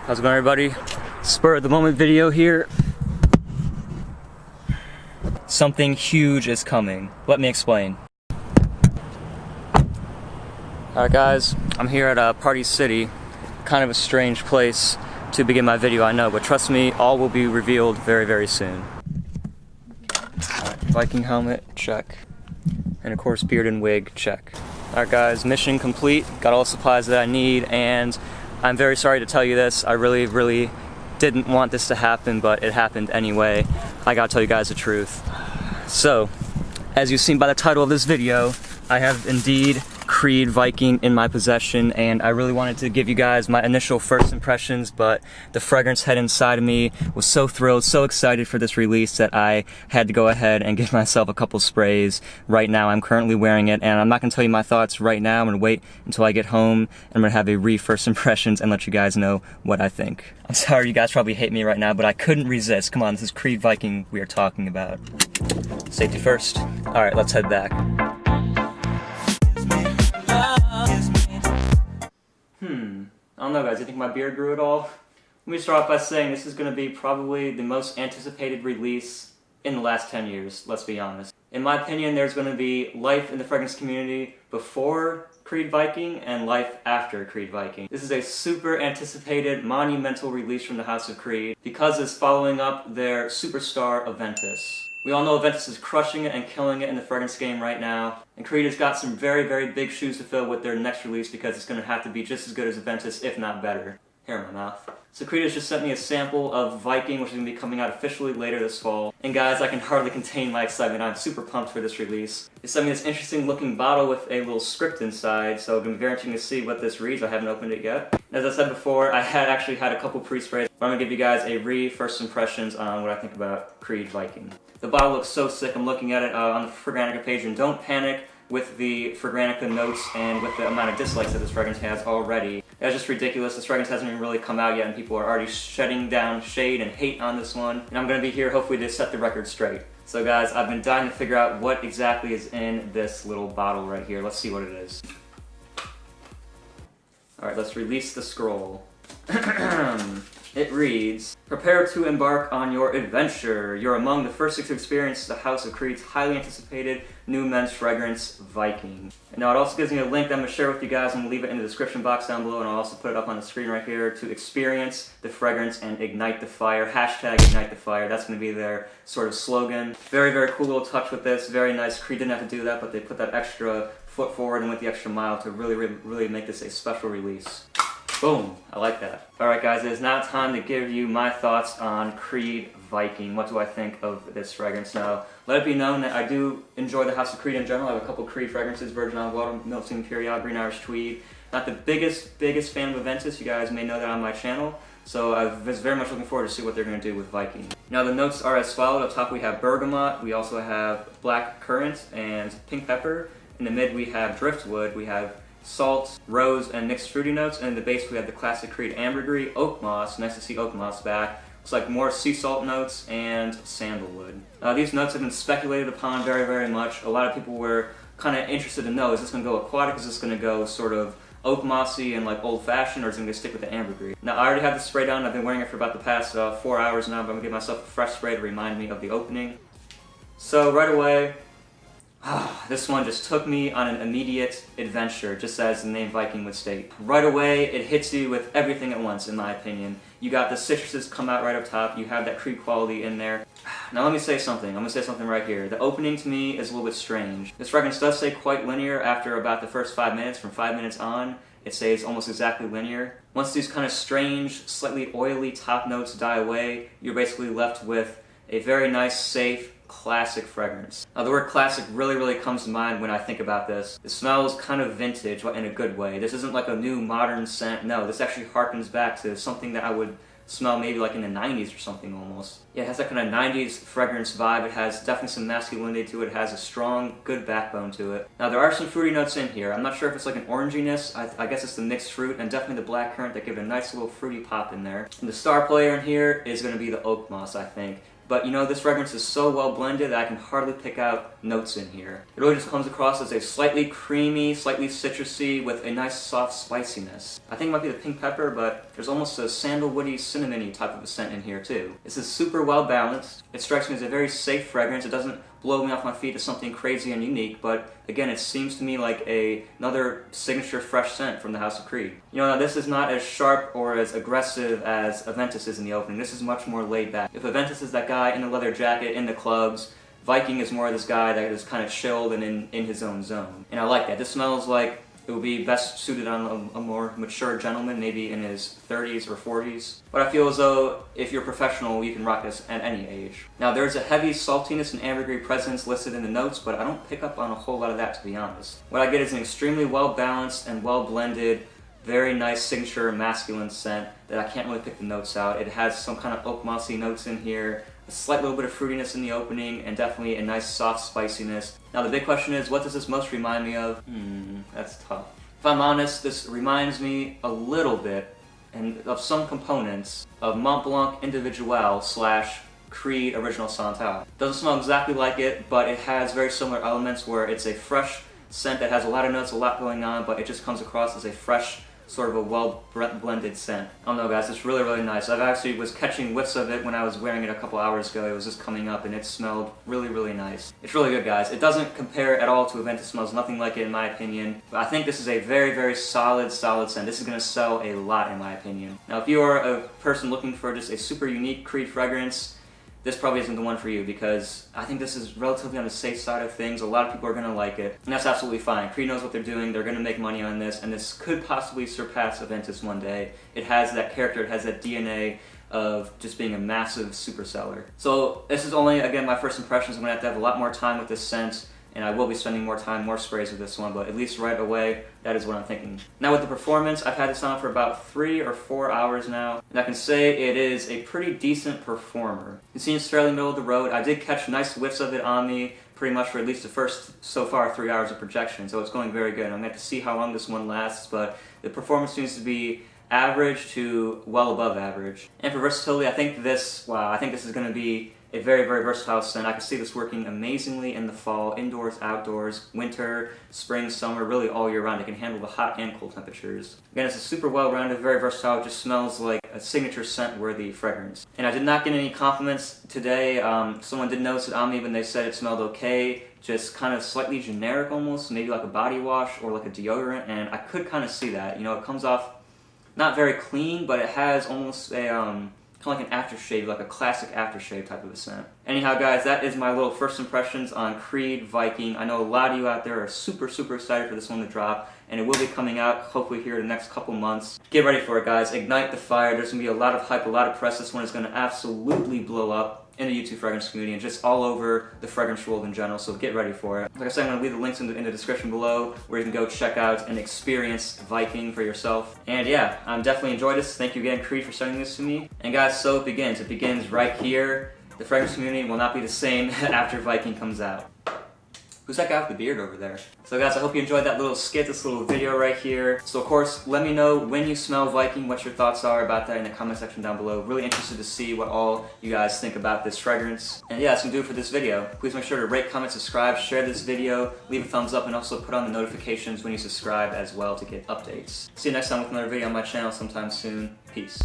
How's it going, everybody? Spur of the moment video here. Something huge is coming. Let me explain. Alright guys, I'm here at Party City. Kind of a strange place to begin my video, I know, but trust me, all will be revealed very, very soon. Alright, Viking helmet, check. And of course, beard and wig, check. Alright guys, mission complete. Got all the supplies that I need, and I'm very sorry to tell you this. I really didn't want this to happen, but it happened anyway. I gotta tell you guys the truth. So, as you've seen by the title of this video, I have indeed Creed Viking in my possession, and I really wanted to give you guys my initial first impressions, but the fragrance head inside of me was so thrilled, so excited for this release that I had to go ahead and give myself a couple sprays. Right now I'm currently wearing it, and I'm not going to tell you my thoughts right now. I'm going to wait until I get home, and I'm going to have a first impressions and let you guys know what I think. I'm sorry, you guys probably hate me right now, but I couldn't resist. Come on, this is Creed Viking we are talking about. Safety first. Alright, let's head back. I don't know guys, you think my beard grew at all? Let me start off by saying this is going to be probably the most anticipated release in the last 10 years, let's be honest. In my opinion, there's going to be life in the fragrance community before Creed Viking and life after Creed Viking. This is a super anticipated, monumental release from the House of Creed because it's following up their superstar Aventus. We all know Aventus is crushing it and killing it in the fragrance game right now, and Creed has got some very big shoes to fill with their next release because it's going to have to be just as good as Aventus, if not better. Hair in my mouth. So Creed has just sent me a sample of Viking, which is going to be coming out officially later this fall. And guys, I can hardly contain my excitement. I'm super pumped for this release. They sent me this interesting looking bottle with a little script inside, so it's going to be very interesting to see what this reads. I haven't opened it yet. As I said before, I had actually had a couple pre-sprays, but I'm going to give you guys a first impressions on what I think about Creed Viking. The bottle looks so sick. I'm looking at it on the Fragrantica page, and don't panic with the Fragrantica notes and with the amount of dislikes that this fragrance has already. That's just ridiculous. This fragrance hasn't even really come out yet, and people are already shedding down shade and hate on this one. And I'm going to be here hopefully to set the record straight. So guys, I've been dying to figure out what exactly is in this little bottle right here. Let's see what it is. Alright, let's release the scroll. It reads, prepare to embark on your adventure. You're among the first to experience the House of Creed's highly anticipated new men's fragrance, Viking. And now it also gives me a link that I'm going to share with you guys. I'm going to leave it in the description box down below, and I'll also put it up on the screen right here to experience the fragrance and ignite the fire. Hashtag ignite the fire. That's going to be their sort of slogan. Very cool little touch with this. Very nice. Creed didn't have to do that, but they put that extra foot forward and went the extra mile to really make this a special release. Boom! I like that. Alright guys, it is now time to give you my thoughts on Creed Viking. What do I think of this fragrance? Now, let it be known that I do enjoy the House of Creed in general. I have a couple Creed fragrances, Virgin Olive Oil, Milk Imperial, Green Irish Tweed. Not the biggest fan of Aventus. You guys may know that on my channel. So I was very much looking forward to see what they're going to do with Viking. Now the notes are as followed. Up top we have bergamot. We also have black currant and pink pepper. In the mid we have driftwood. We have salt, rose, and mixed fruity notes, and in the base we have the classic Creed ambergris, oak moss. Nice to see oak moss back. Looks like more sea salt notes and sandalwood. These notes have been speculated upon very much. A lot of people were kind of interested to know, is this going to go aquatic, is this going to go sort of oak mossy and like old fashioned, or is it going to stick with the ambergris? Now I already have this spray down. I've been wearing it for about the past 4 hours now, but I'm going to give myself a fresh spray to remind me of the opening. So right away, this one just took me on an immediate adventure, just as the name Viking would state. Right away, it hits you with everything at once, in my opinion. You got the citruses come out right up top, you have that Creed quality in there. Now let me say something, I'm going to say something right here. The opening to me is a little bit strange. This fragrance does stay quite linear after about the first 5 minutes. From 5 minutes on, it stays almost exactly linear. Once these kind of strange, slightly oily top notes die away, you're basically left with a very nice, safe, classic fragrance. Now the word classic really comes to mind when I think about this. It smells kind of vintage, but in a good way. This isn't like a new modern scent. No, this actually harkens back to something that I would smell maybe like in the 90s or something almost. Yeah, it has that kind of 90s fragrance vibe. It has definitely some masculinity to it. It has a strong, good backbone to it. Now there are some fruity notes in here. I'm not sure if it's like an oranginess. I guess it's the mixed fruit, and definitely the black currant that give it a nice little fruity pop in there. And the star player in here is going to be the oak moss, I think. but you know, this fragrance is so well blended that I can hardly pick out notes in here. It really just comes across as a slightly creamy, slightly citrusy with a nice soft spiciness. I think it might be the pink pepper, but there's almost a sandalwoody, cinnamony type of a scent in here too. This is super well balanced. It strikes me as a very safe fragrance. It doesn't blow me off my feet as something crazy and unique, but again, it seems to me like another signature fresh scent from the House of Creed. You know, now this is not as sharp or as aggressive as Aventus is in the opening. This is much more laid back. If Aventus is that guy in the leather jacket in the clubs, Viking is more of this guy that is kind of chilled and in his own zone. And I like that. This smells like it would be best suited on a more mature gentleman, maybe in his 30s or 40s. But I feel as though if you're professional, you can rock this at any age. Now, there's a heavy saltiness and ambergris presence listed in the notes, but I don't pick up on a whole lot of that, to be honest. What I get is an extremely well-balanced and well-blended, very nice signature masculine scent that I can't really pick the notes out. It has some kind of oak mossy notes in here, a slight little bit of fruitiness in the opening, and definitely a nice soft spiciness. Now the big question is, what does this most remind me of? That's tough. If I'm honest, this reminds me a little bit, and of some components, of Mont Blanc Individual / Creed Original Santal. Doesn't smell exactly like it, but it has very similar elements where it's a fresh scent that has a lot of notes, a lot going on, but it just comes across as a fresh, sort of a well-blended scent. I don't know, guys, it's really, really nice. I've actually was catching whiffs of it when I was wearing it a couple hours ago. It was just coming up and it smelled really, really nice. It's really good, guys. It doesn't compare at all to Aventus. Smells nothing like it in my opinion. But I think this is a very, very solid scent. This is going to sell a lot in my opinion. Now, if you are a person looking for just a super unique Creed fragrance, this probably isn't the one for you, because I think this is relatively on the safe side of things. A lot of people are going to like it, and that's absolutely fine. Creed knows what they're doing. They're going to make money on this, and this could possibly surpass Aventus one day. It has that character, it has that DNA of just being a massive super seller. So this is only, again, my first impressions. I'm going to have a lot more time with this scent, and I will be spending more time, more sprays with this one, but at least right away, that is what I'm thinking. Now with the performance, I've had this on for about 3 or 4 hours now, and I can say it is a pretty decent performer. It seems fairly middle of the road. I did catch nice whiffs of it on me pretty much for at least the first, so far, 3 hours of projection, so it's going very good. I'm going to have to see how long this one lasts, but the performance seems to be average to well above average. And for versatility, I think this is going to be a very, very versatile scent. I can see this working amazingly in the fall, indoors, outdoors, winter, spring, summer, really all year round. It can handle the hot and cold temperatures. Again, it's a super well-rounded, very versatile. It just smells like a signature scent-worthy fragrance. And I did not get any compliments today. Someone did notice it on me when they said it smelled okay, just kind of slightly generic almost, maybe like a body wash or like a deodorant, and I could kind of see that. You know, it comes off not very clean, but it has almost a kind of like an aftershave, like a classic aftershave type of a scent. Anyhow, guys, that is my little first impressions on Creed Viking. I know a lot of you out there are super, super excited for this one to drop, and it will be coming out hopefully here in the next couple months. Get ready for it, guys. Ignite the fire. There's going to be a lot of hype, a lot of press. This one is going to absolutely blow up in the YouTube fragrance community and just all over the fragrance world in general, so get ready for it. Like I said, I'm going to leave the links in the description below where you can go check out and experience Viking for yourself. And yeah, I'm definitely enjoyed this. Thank you again, Creed, for sending this to me. And guys, so it begins. It begins right here. The fragrance community will not be the same after Viking comes out. Who's that guy with the beard over there? So guys, I hope you enjoyed that little skit, this little video right here. So of course, let me know when you smell Viking, what your thoughts are about that in the comment section down below. Really interested to see what all you guys think about this fragrance. And yeah, that's gonna do it for this video. Please make sure to rate, comment, subscribe, share this video, leave a thumbs up, and also put on the notifications when you subscribe as well to get updates. See you next time with another video on my channel sometime soon. Peace.